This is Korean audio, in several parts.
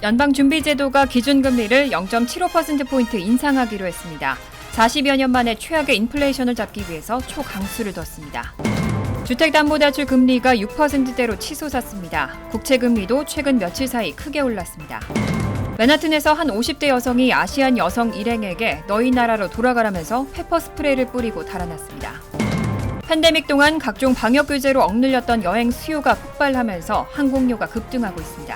연방준비제도가 기준금리를 0.75%포인트 인상하기로 했습니다. 40여 년 만에 최악의 인플레이션을 잡기 위해서 초강수를 뒀습니다. 주택담보대출 금리가 6%대로 치솟았습니다. 국채금리도 최근 며칠 사이 크게 올랐습니다. 맨하튼에서 한 50대 여성이 아시안 여성 일행에게 너희 나라로 돌아가라면서 페퍼 스프레이를 뿌리고 달아났습니다. 팬데믹 동안 각종 방역 규제로 억눌렸던 여행 수요가 폭발하면서 항공료가 급등하고 있습니다.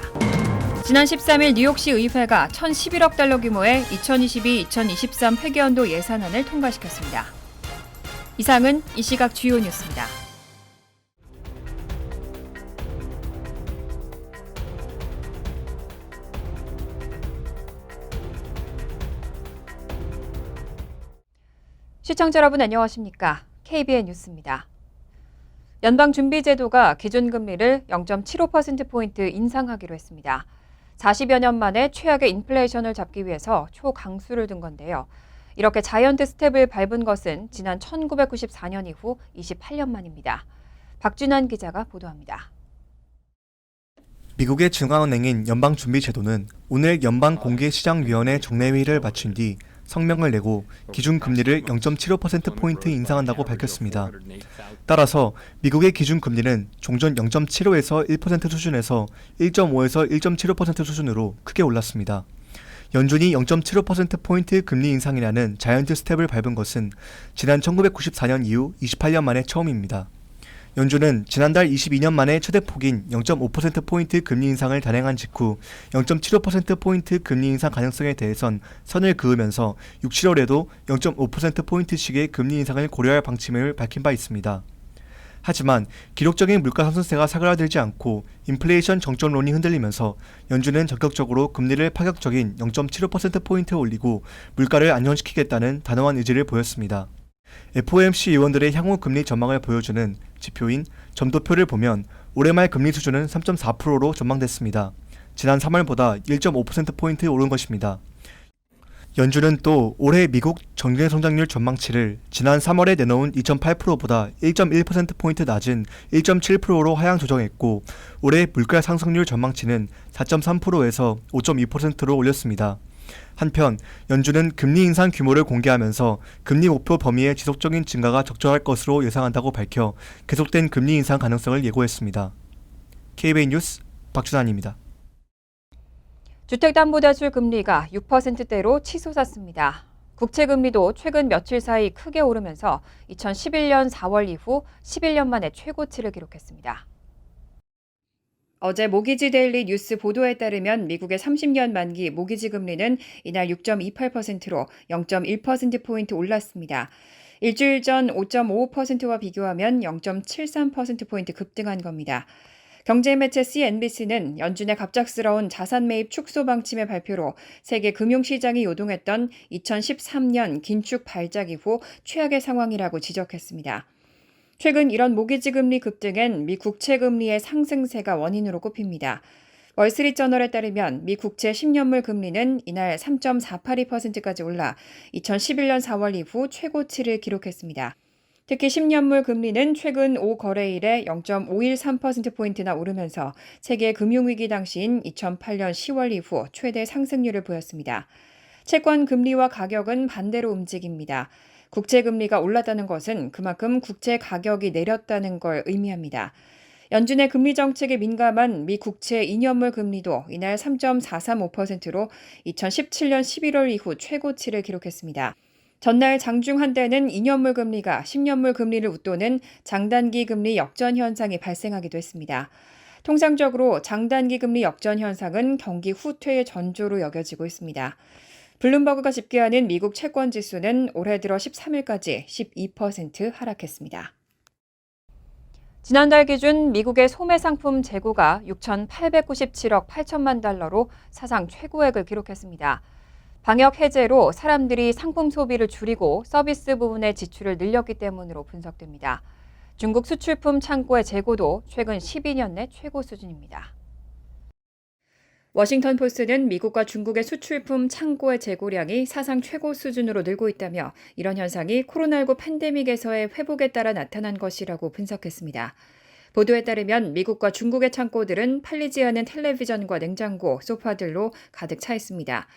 지난 13일 뉴욕시 의회가 1,011억 달러 규모의 2022-2023 회계연도 예산안을 통과시켰습니다. 이상은 이 시각 주요 뉴스입니다. 시청자 여러분 안녕하십니까? KBN 뉴스입니다. 연방준비제도가 기준금리를 0.75%포인트 인상하기로 했습니다. 40여 년 만에 최악의 인플레이션을 잡기 위해서 초강수를 둔 건데요. 이렇게 자이언트 스텝을 밟은 것은 지난 1994년 이후 28년 만입니다. 박준환 기자가 보도합니다. 미국의 중앙은행인 연방준비제도는 오늘 연방공개시장위원회 정례회의를 마친 뒤 성명을 내고 기준금리를 0.75%포인트 인상한다고 밝혔습니다. 따라서 미국의 기준금리는 종전 0.75에서 1% 수준에서 1.5에서 1.75% 수준으로 크게 올랐습니다. 연준이 0.75%포인트 금리 인상이라는 자이언트 스텝을 밟은 것은 지난 1994년 이후 28년 만에 처음입니다. 연준은 지난달 22년 만에 최대 폭인 0.5%포인트 금리 인상을 단행한 직후 0.75%포인트 금리 인상 가능성에 대해선 선을 그으면서 6, 7월에도 0.5%포인트씩의 금리 인상을 고려할 방침을 밝힌 바 있습니다. 하지만 기록적인 물가 상승세가 사그라들지 않고 인플레이션 정점론이 흔들리면서 연준은 적극적으로 금리를 파격적인 0.75%포인트 올리고 물가를 안정시키겠다는 단호한 의지를 보였습니다. FOMC 의원들의 향후 금리 전망을 보여주는 지표인 점도표를 보면 올해 말 금리 수준은 3.4%로 전망됐습니다. 지난 3월보다 1.5%포인트 오른 것입니다. 연준은 또 올해 미국 정제 성장률 전망치를 지난 3월에 내놓은 2.8%보다 1.1%포인트 낮은 1.7%로 하향 조정했고 올해 물가 상승률 전망치는 4.3%에서 5.2%로 올렸습니다. 한편 연준은 금리 인상 규모를 공개하면서 금리 목표 범위의 지속적인 증가가 적절할 것으로 예상한다고 밝혀 계속된 금리 인상 가능성을 예고했습니다. KBN 뉴스 박준환입니다. 주택담보대출 금리가 6%대로 치솟았습니다. 국채금리도 최근 며칠 사이 크게 오르면서 2011년 4월 이후 11년 만에 최고치를 기록했습니다. 어제 모기지 데일리 뉴스 보도에 따르면 미국의 30년 만기 모기지 금리는 이날 6.28%로 0.1%포인트 올랐습니다. 일주일 전 5.55%와 비교하면 0.73%포인트 급등한 겁니다. 경제 매체 CNBC는 연준의 갑작스러운 자산 매입 축소 방침의 발표로 세계 금융시장이 요동했던 2013년 긴축 발작 이후 최악의 상황이라고 지적했습니다. 최근 이런 모기지 금리 급등엔 미 국채 금리의 상승세가 원인으로 꼽힙니다. 월스트리트저널에 따르면 미 국채 10년물 금리는 이날 3.482%까지 올라 2011년 4월 이후 최고치를 기록했습니다. 특히 10년물 금리는 최근 5거래일에 0.513%포인트나 오르면서 세계 금융위기 당시인 2008년 10월 이후 최대 상승률을 보였습니다. 채권 금리와 가격은 반대로 움직입니다. 국채 금리가 올랐다는 것은 그만큼 국채 가격이 내렸다는 걸 의미합니다. 연준의 금리 정책에 민감한 미 국채 2년물 금리도 이날 3.435%로 2017년 11월 이후 최고치를 기록했습니다. 전날 장중 한대는 2년물 금리가 10년물 금리를 웃도는 장단기 금리 역전 현상이 발생하기도 했습니다. 통상적으로 장단기 금리 역전 현상은 경기 후퇴의 전조로 여겨지고 있습니다. 블룸버그가 집계하는 미국 채권 지수는 올해 들어 13일까지 12% 하락했습니다. 지난달 기준 미국의 소매 상품 재고가 6,897억 8천만 달러로 사상 최고액을 기록했습니다. 방역 해제로 사람들이 상품 소비를 줄이고 서비스 부분의 지출을 늘렸기 때문으로 분석됩니다. 중국 수출품 창고의 재고도 최근 12년 내 최고 수준입니다. 워싱턴 포스트는 미국과 중국의 수출품 창고의 재고량이 사상 최고 수준으로 늘고 있다며 이런 현상이 코로나19 팬데믹에서의 회복에 따라 나타난 것이라고 분석했습니다. 보도에 따르면 미국과 중국의 창고들은 팔리지 않은 텔레비전과 냉장고, 소파들로 가득 차 있습니다.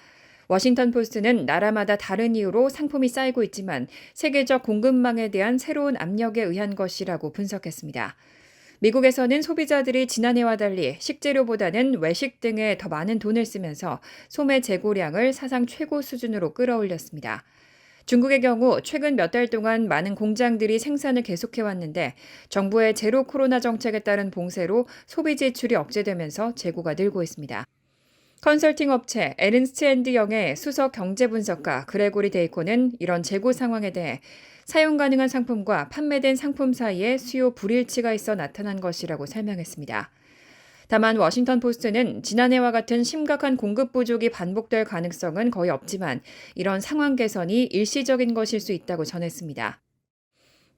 워싱턴 포스트는 나라마다 다른 이유로 상품이 쌓이고 있지만 세계적 공급망에 대한 새로운 압력에 의한 것이라고 분석했습니다. 미국에서는 소비자들이 지난해와 달리 식재료보다는 외식 등에 더 많은 돈을 쓰면서 소매 재고량을 사상 최고 수준으로 끌어올렸습니다. 중국의 경우 최근 몇 달 동안 많은 공장들이 생산을 계속해왔는데 정부의 제로 코로나 정책에 따른 봉쇄로 소비 지출이 억제되면서 재고가 늘고 있습니다. 컨설팅 업체 에른스트 앤드 영의 수석 경제 분석가 그레고리 데이코는 이런 재고 상황에 대해 사용 가능한 상품과 판매된 상품 사이에 수요 불일치가 있어 나타난 것이라고 설명했습니다. 다만 워싱턴 포스트는 지난해와 같은 심각한 공급 부족이 반복될 가능성은 거의 없지만 이런 상황 개선이 일시적인 것일 수 있다고 전했습니다.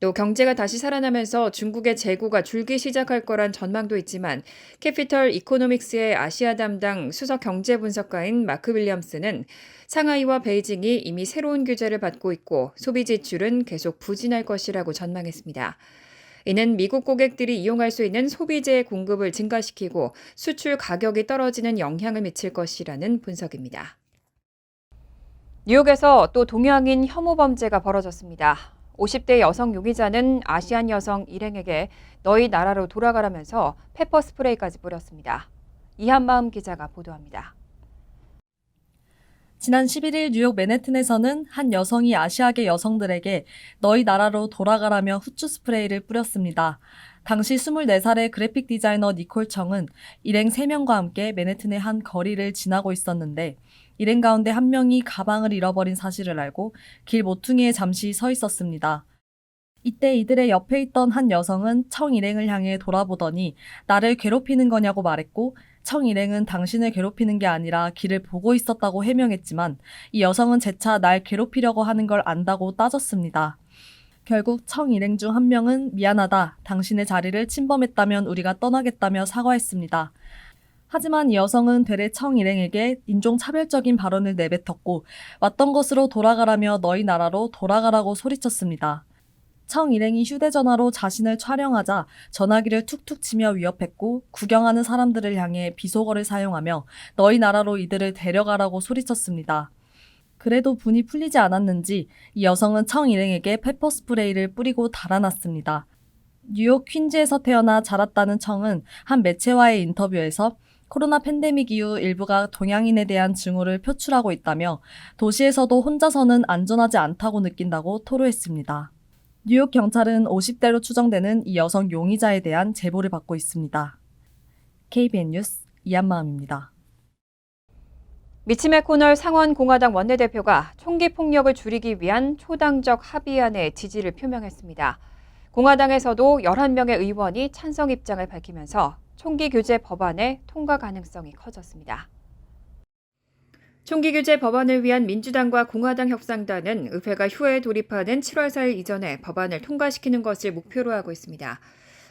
또 경제가 다시 살아나면서 중국의 재고가 줄기 시작할 거란 전망도 있지만 캐피털 이코노믹스의 아시아 담당 수석 경제 분석가인 마크 윌리엄스는 상하이와 베이징이 이미 새로운 규제를 받고 있고 소비 지출은 계속 부진할 것이라고 전망했습니다. 이는 미국 고객들이 이용할 수 있는 소비재의 공급을 증가시키고 수출 가격이 떨어지는 영향을 미칠 것이라는 분석입니다. 뉴욕에서 또 동양인 혐오 범죄가 벌어졌습니다. 50대 여성 용의자는 아시안 여성 일행에게 너희 나라로 돌아가라면서 페퍼 스프레이까지 뿌렸습니다. 이한마음 기자가 보도합니다. 지난 11일 뉴욕 맨해튼에서는 한 여성이 아시아계 여성들에게 너희 나라로 돌아가라며 후추 스프레이를 뿌렸습니다. 당시 24살의 그래픽 디자이너 니콜 청은 일행 3명과 함께 맨해튼의 한 거리를 지나고 있었는데 일행 가운데 한 명이 가방을 잃어버린 사실을 알고 길 모퉁이에 잠시 서 있었습니다. 이때 이들의 옆에 있던 한 여성은 청 일행을 향해 돌아보더니 나를 괴롭히는 거냐고 말했고 청 일행은 당신을 괴롭히는 게 아니라 길을 보고 있었다고 해명했지만 이 여성은 재차 날 괴롭히려고 하는 걸 안다고 따졌습니다. 결국 청 일행 중 한 명은 미안하다, 당신의 자리를 침범했다면 우리가 떠나겠다며 사과했습니다. 하지만 이 여성은 되레 청 일행에게 인종차별적인 발언을 내뱉었고 왔던 곳으로 돌아가라며 너희 나라로 돌아가라고 소리쳤습니다. 청 일행이 휴대전화로 자신을 촬영하자 전화기를 툭툭 치며 위협했고 구경하는 사람들을 향해 비속어를 사용하며 너희 나라로 이들을 데려가라고 소리쳤습니다. 그래도 분이 풀리지 않았는지 이 여성은 청 일행에게 페퍼 스프레이를 뿌리고 달아났습니다. 뉴욕 퀸즈에서 태어나 자랐다는 청은 한 매체와의 인터뷰에서 코로나 팬데믹 이후 일부가 동양인에 대한 증오를 표출하고 있다며 도시에서도 혼자서는 안전하지 않다고 느낀다고 토로했습니다. 뉴욕 경찰은 50대로 추정되는 이 여성 용의자에 대한 제보를 받고 있습니다. KBN 뉴스 이한마음입니다. 미치 매코널 상원공화당 원내대표가 총기 폭력을 줄이기 위한 초당적 합의안에 지지를 표명했습니다. 공화당에서도 11명의 의원이 찬성 입장을 밝히면서 총기 규제 법안의 통과 가능성이 커졌습니다. 총기 규제 법안을 위한 민주당과 공화당 협상단은 의회가 휴회에 돌입하는 7월 4일 이전에 법안을 통과시키는 것을 목표로 하고 있습니다.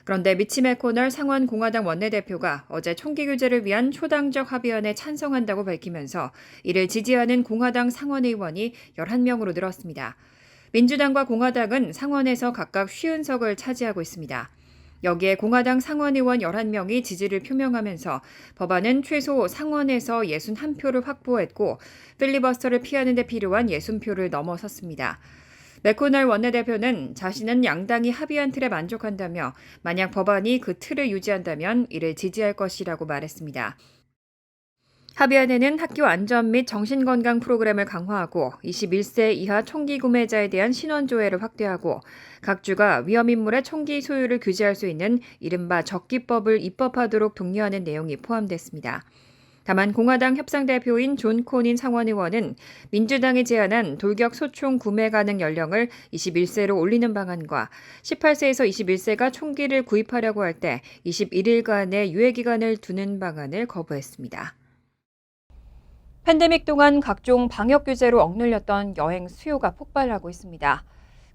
그런데 미치 매코널 상원 공화당 원내대표가 어제 총기 규제를 위한 초당적 합의안에 찬성한다고 밝히면서 이를 지지하는 공화당 상원의원이 11명으로 늘었습니다. 민주당과 공화당은 상원에서 각각 50석을 차지하고 있습니다. 여기에 공화당 상원의원 11명이 지지를 표명하면서 법안은 최소 상원에서 61표를 확보했고 필리버스터를 피하는 데 필요한 60표를 넘어섰습니다. 매코널 원내대표는 자신은 양당이 합의한 틀에 만족한다며 만약 법안이 그 틀을 유지한다면 이를 지지할 것이라고 말했습니다. 합의안에는 학교 안전 및 정신건강 프로그램을 강화하고 21세 이하 총기 구매자에 대한 신원 조회를 확대하고 각 주가 위험인물의 총기 소유를 규제할 수 있는 이른바 적기법을 입법하도록 독려하는 내용이 포함됐습니다. 다만 공화당 협상대표인 존 코닌 상원의원은 민주당이 제안한 돌격 소총 구매 가능 연령을 21세로 올리는 방안과 18세에서 21세가 총기를 구입하려고 할 때 21일간의 유예기간을 두는 방안을 거부했습니다. 팬데믹 동안 각종 방역 규제로 억눌렸던 여행 수요가 폭발하고 있습니다.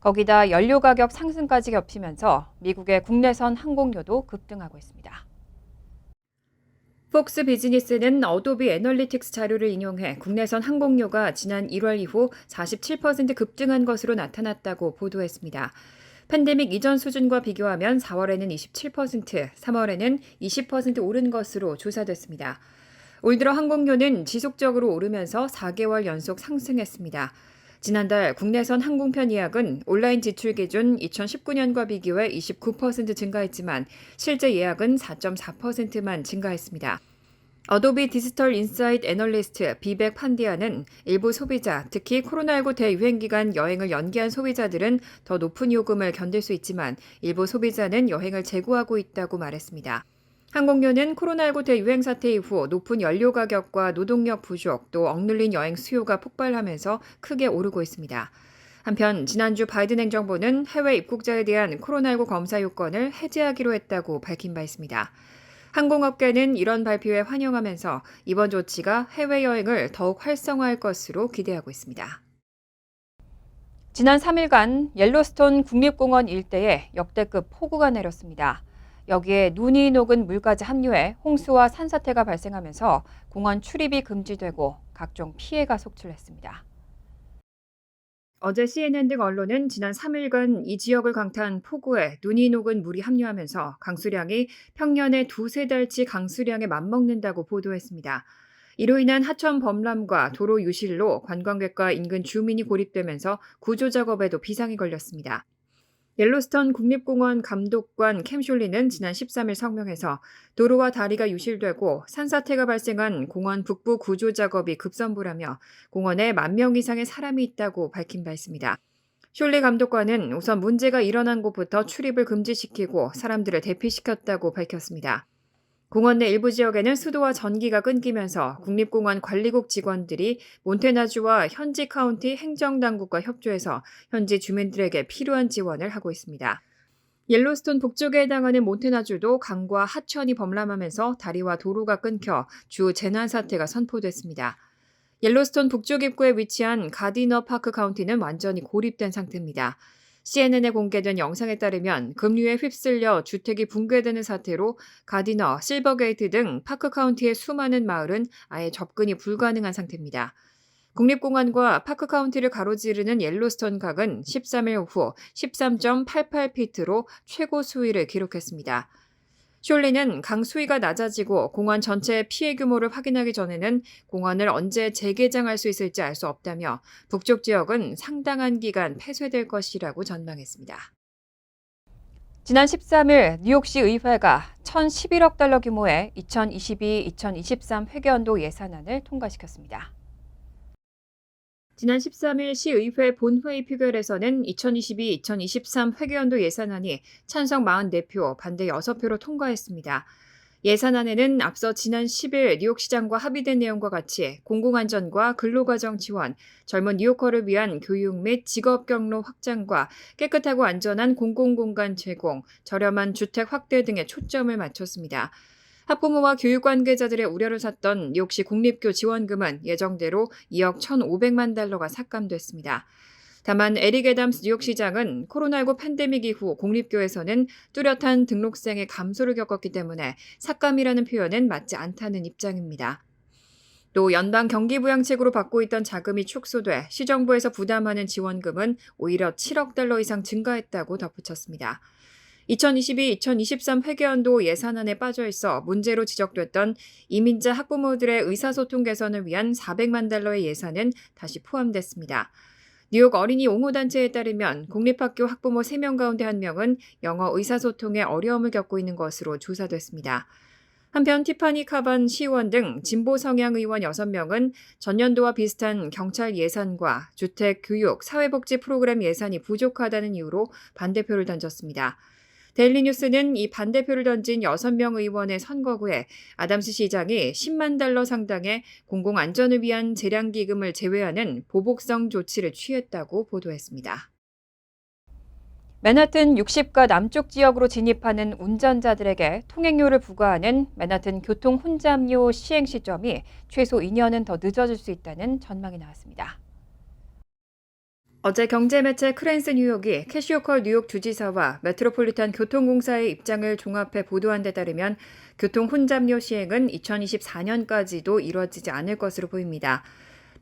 거기다 연료 가격 상승까지 겹치면서 미국의 국내선 항공료도 급등하고 있습니다. 폭스 비즈니스는 어도비 애널리틱스 자료를 인용해 국내선 항공료가 지난 1월 이후 47% 급등한 것으로 나타났다고 보도했습니다. 팬데믹 이전 수준과 비교하면 4월에는 27%, 3월에는 20% 오른 것으로 조사됐습니다. 올 들어 항공료는 지속적으로 오르면서 4개월 연속 상승했습니다. 지난달 국내선 항공편 예약은 온라인 지출 기준 2019년과 비교해 29% 증가했지만 실제 예약은 4.4%만 증가했습니다. 어도비 디지털 인사이트 애널리스트 비백 판디아는 일부 소비자, 특히 코로나19 대유행 기간 여행을 연기한 소비자들은 더 높은 요금을 견딜 수 있지만 일부 소비자는 여행을 재고하고 있다고 말했습니다. 항공료는 코로나19 대유행 사태 이후 높은 연료 가격과 노동력 부족, 또 억눌린 여행 수요가 폭발하면서 크게 오르고 있습니다. 한편 지난주 바이든 행정부는 해외 입국자에 대한 코로나19 검사 요건을 해제하기로 했다고 밝힌 바 있습니다. 항공업계는 이런 발표에 환영하면서 이번 조치가 해외여행을 더욱 활성화할 것으로 기대하고 있습니다. 지난 3일간 옐로스톤 국립공원 일대에 역대급 폭우가 내렸습니다. 여기에 눈이 녹은 물까지 합류해 홍수와 산사태가 발생하면서 공원 출입이 금지되고 각종 피해가 속출했습니다. 어제 CNN 등 언론은 지난 3일간 이 지역을 강타한 폭우에 눈이 녹은 물이 합류하면서 강수량이 평년의 두세 달치 강수량에 맞먹는다고 보도했습니다. 이로 인한 하천 범람과 도로 유실로 관광객과 인근 주민이 고립되면서 구조 작업에도 비상이 걸렸습니다. 옐로스톤 국립공원 감독관 캠 숄리는 지난 13일 성명에서 도로와 다리가 유실되고 산사태가 발생한 공원 북부 구조 작업이 급선무라며 공원에 10,000명 이상의 사람이 있다고 밝힌 바 있습니다. 숄리 감독관은 우선 문제가 일어난 곳부터 출입을 금지시키고 사람들을 대피시켰다고 밝혔습니다. 공원 내 일부 지역에는 수도와 전기가 끊기면서 국립공원 관리국 직원들이 몬태나주와 현지 카운티 행정당국과 협조해서 현지 주민들에게 필요한 지원을 하고 있습니다. 옐로스톤 북쪽에 해당하는 몬태나주도 강과 하천이 범람하면서 다리와 도로가 끊겨 주 재난 사태가 선포됐습니다. 옐로스톤 북쪽 입구에 위치한 가디너 파크 카운티는 완전히 고립된 상태입니다. CNN에 공개된 영상에 따르면 급류에 휩쓸려 주택이 붕괴되는 사태로 가디너, 실버게이트 등 파크 카운티의 수많은 마을은 아예 접근이 불가능한 상태입니다. 국립공원과 파크 카운티를 가로지르는 옐로스톤 강은 13일 오후 13.88피트로 최고 수위를 기록했습니다. 숄리는 강 수위가 낮아지고 공원 전체의 피해 규모를 확인하기 전에는 공원을 언제 재개장할 수 있을지 알 수 없다며 북쪽 지역은 상당한 기간 폐쇄될 것이라고 전망했습니다. 지난 13일 뉴욕시 의회가 1,011억 달러 규모의 2022-2023 회계연도 예산안을 통과시켰습니다. 지난 13일 시의회 본회의 표결에서는 2022-2023 회계연도 예산안이 찬성 44표, 반대 6표로 통과했습니다. 예산안에는 앞서 지난 10일 뉴욕시장과 합의된 내용과 같이 공공안전과 근로과정 지원, 젊은 뉴요커를 위한 교육 및 직업 경로 확장과 깨끗하고 안전한 공공공간 제공, 저렴한 주택 확대 등에 초점을 맞췄습니다. 학부모와 교육 관계자들의 우려를 샀던 뉴욕시 공립교 지원금은 예정대로 2억 1,500만 달러가 삭감됐습니다. 다만 에릭 애담스 뉴욕시장은 코로나19 팬데믹 이후 공립교에서는 뚜렷한 등록생의 감소를 겪었기 때문에 삭감이라는 표현은 맞지 않다는 입장입니다. 또 연방 경기부양책으로 받고 있던 자금이 축소돼 시정부에서 부담하는 지원금은 오히려 7억 달러 이상 증가했다고 덧붙였습니다. 2022-2023 회계연도 예산안에 빠져있어 문제로 지적됐던 이민자 학부모들의 의사소통 개선을 위한 400만 달러의 예산은 다시 포함됐습니다. 뉴욕 어린이 옹호단체에 따르면 공립학교 학부모 3명 가운데 1명은 영어 의사소통에 어려움을 겪고 있는 것으로 조사됐습니다. 한편 티파니 카반 시의원 등 진보 성향 의원 6명은 전년도와 비슷한 경찰 예산과 주택, 교육, 사회복지 프로그램 예산이 부족하다는 이유로 반대표를 던졌습니다. 데일리뉴스는 이 반대표를 던진 6명 의원의 선거구에 아담스 시장이 10만 달러 상당의 공공안전을 위한 재량기금을 제외하는 보복성 조치를 취했다고 보도했습니다. 맨하튼 60가 남쪽 지역으로 진입하는 운전자들에게 통행료를 부과하는 맨하튼 교통 혼잡료 시행 시점이 최소 2년은 더 늦어질 수 있다는 전망이 나왔습니다. 어제 경제매체 크랜스 뉴욕이 캐시오컬 뉴욕 주지사와 메트로폴리탄 교통공사의 입장을 종합해 보도한 데 따르면 교통 혼잡료 시행은 2024년까지도 이뤄지지 않을 것으로 보입니다.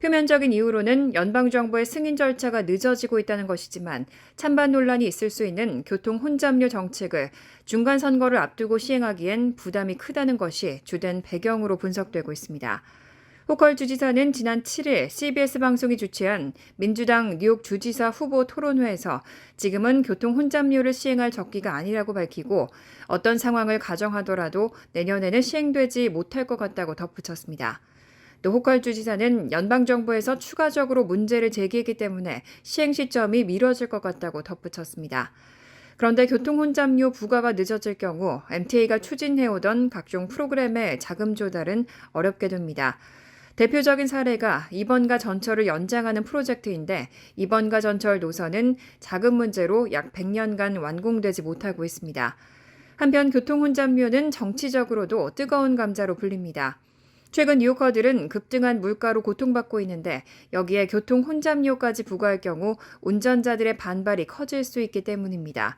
표면적인 이유로는 연방정부의 승인 절차가 늦어지고 있다는 것이지만 찬반 논란이 있을 수 있는 교통 혼잡료 정책을 중간 선거를 앞두고 시행하기엔 부담이 크다는 것이 주된 배경으로 분석되고 있습니다. 호컬 주지사는 지난 7일 CBS 방송이 주최한 민주당 뉴욕 주지사 후보 토론회에서 지금은 교통 혼잡료를 시행할 적기가 아니라고 밝히고 어떤 상황을 가정하더라도 내년에는 시행되지 못할 것 같다고 덧붙였습니다. 또 호컬 주지사는 연방정부에서 추가적으로 문제를 제기했기 때문에 시행 시점이 미뤄질 것 같다고 덧붙였습니다. 그런데 교통 혼잡료 부과가 늦어질 경우 MTA가 추진해오던 각종 프로그램의 자금 조달은 어렵게 됩니다. 대표적인 사례가 이번가 전철을 연장하는 프로젝트인데 이번가 전철 노선은 자금 문제로 약 100년간 완공되지 못하고 있습니다. 한편 교통 혼잡료는 정치적으로도 뜨거운 감자로 불립니다. 최근 뉴요커들은 급등한 물가로 고통받고 있는데 여기에 교통 혼잡료까지 부과할 경우 운전자들의 반발이 커질 수 있기 때문입니다.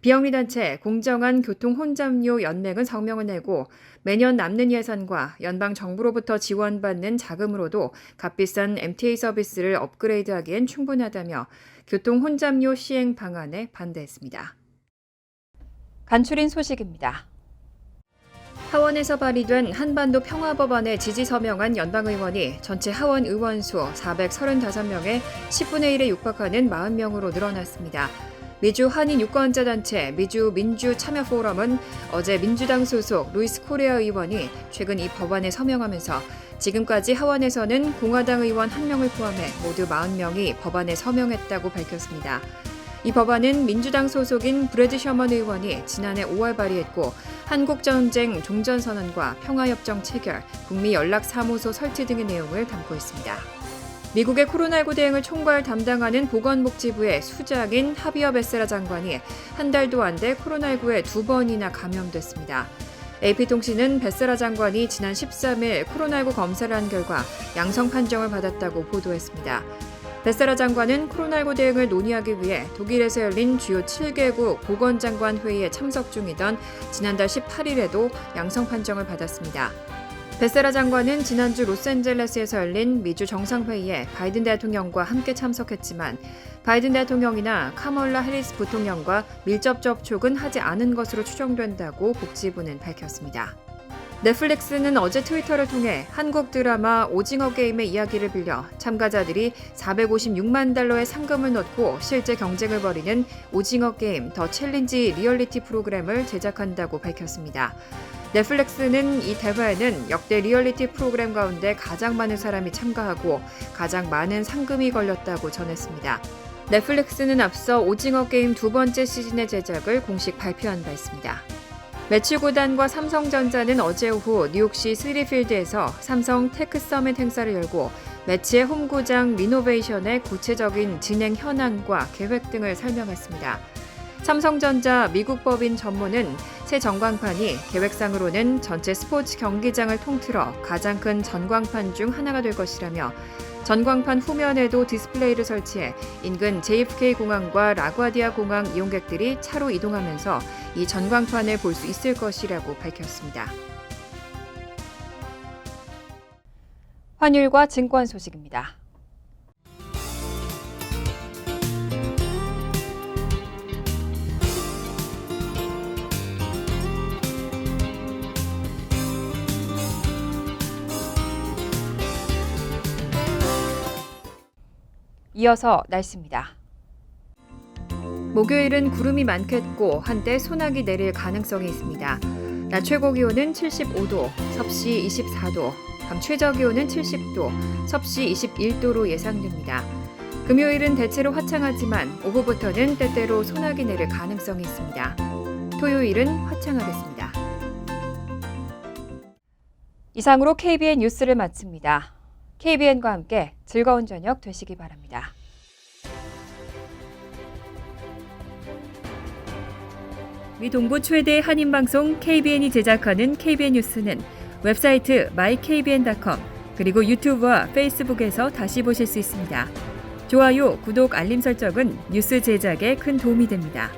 비영리단체 공정한 교통 혼잡료 연맹은 성명을 내고 매년 남는 예산과 연방 정부로부터 지원받는 자금으로도 값비싼 MTA 서비스를 업그레이드하기엔 충분하다며 교통 혼잡료 시행 방안에 반대했습니다. 간추린 소식입니다. 하원에서 발의된 한반도 평화법안에 지지 서명한 연방의원이 전체 하원 의원수 435명의 10분의 1에 육박하는 40명으로 늘어났습니다. 미주 한인 유권자 단체 미주 민주 참여 포럼은 어제 민주당 소속 루이스 코레아 의원이 최근 이 법안에 서명하면서 지금까지 하원에서는 공화당 의원 1명을 포함해 모두 40명이 법안에 서명했다고 밝혔습니다. 이 법안은 민주당 소속인 브래드 셔먼 의원이 지난해 5월 발의했고 한국전쟁 종전선언과 평화협정 체결, 북미연락사무소 설치 등의 내용을 담고 있습니다. 미국의 코로나19 대응을 총괄 담당하는 보건복지부의 수장인 하비어 베세라 장관이 한 달도 안 돼 코로나19에 2번이나 감염됐습니다. AP통신은 베세라 장관이 지난 13일 코로나19 검사를 한 결과 양성 판정을 받았다고 보도했습니다. 베세라 장관은 코로나19 대응을 논의하기 위해 독일에서 열린 주요 7개국 보건장관 회의에 참석 중이던 지난달 18일에도 양성 판정을 받았습니다. 베세라 장관은 지난주 로스앤젤레스에서 열린 미주 정상회의에 바이든 대통령과 함께 참석했지만 바이든 대통령이나 카멀라 해리스 부통령과 밀접 접촉은 하지 않은 것으로 추정된다고 복지부는 밝혔습니다. 넷플릭스는 어제 트위터를 통해 한국 드라마 오징어 게임의 이야기를 빌려 참가자들이 456만 달러의 상금을 넣고 실제 경쟁을 벌이는 오징어 게임 더 챌린지 리얼리티 프로그램을 제작한다고 밝혔습니다. 넷플릭스는 이 대회에는 역대 리얼리티 프로그램 가운데 가장 많은 사람이 참가하고 가장 많은 상금이 걸렸다고 전했습니다. 넷플릭스는 앞서 오징어 게임 2번째 시즌의 제작을 공식 발표한 바 있습니다. 매치 구단과 삼성전자는 어제 오후 뉴욕시 스리필드에서 삼성 테크 서밋 행사를 열고 매치의 홈구장 리노베이션의 구체적인 진행 현황과 계획 등을 설명했습니다. 삼성전자 미국 법인 전무는 새 전광판이 계획상으로는 전체 스포츠 경기장을 통틀어 가장 큰 전광판 중 하나가 될 것이라며 전광판 후면에도 디스플레이를 설치해 인근 JFK 공항과 라과디아 공항 이용객들이 차로 이동하면서 이 전광판을 볼 수 있을 것이라고 밝혔습니다. 환율과 증권 소식입니다. 이어서 날씨입니다. 목요일은 구름이 많겠고 한때 소나기 내릴 가능성이 있습니다. 낮 최고 기온은 75도, 섭씨 24도, 밤 최저 기온은 70도, 섭씨 21도로 예상됩니다. 금요일은 대체로 화창하지만 오후부터는 때때로 소나기 내릴 가능성이 있습니다. 토요일은 화창하겠습니다. 이상으로 KBN 뉴스를 마칩니다. KBN과 함께 즐거운 저녁 되시기 바랍니다. 미 동부 최대 한인방송 KBN이 제작하는 KBN 뉴스는 웹사이트 mykbn.com 그리고 유튜브와 페이스북에서 다시 보실 수 있습니다. 좋아요, 구독, 알림 설정은 뉴스 제작에 큰 도움이 됩니다.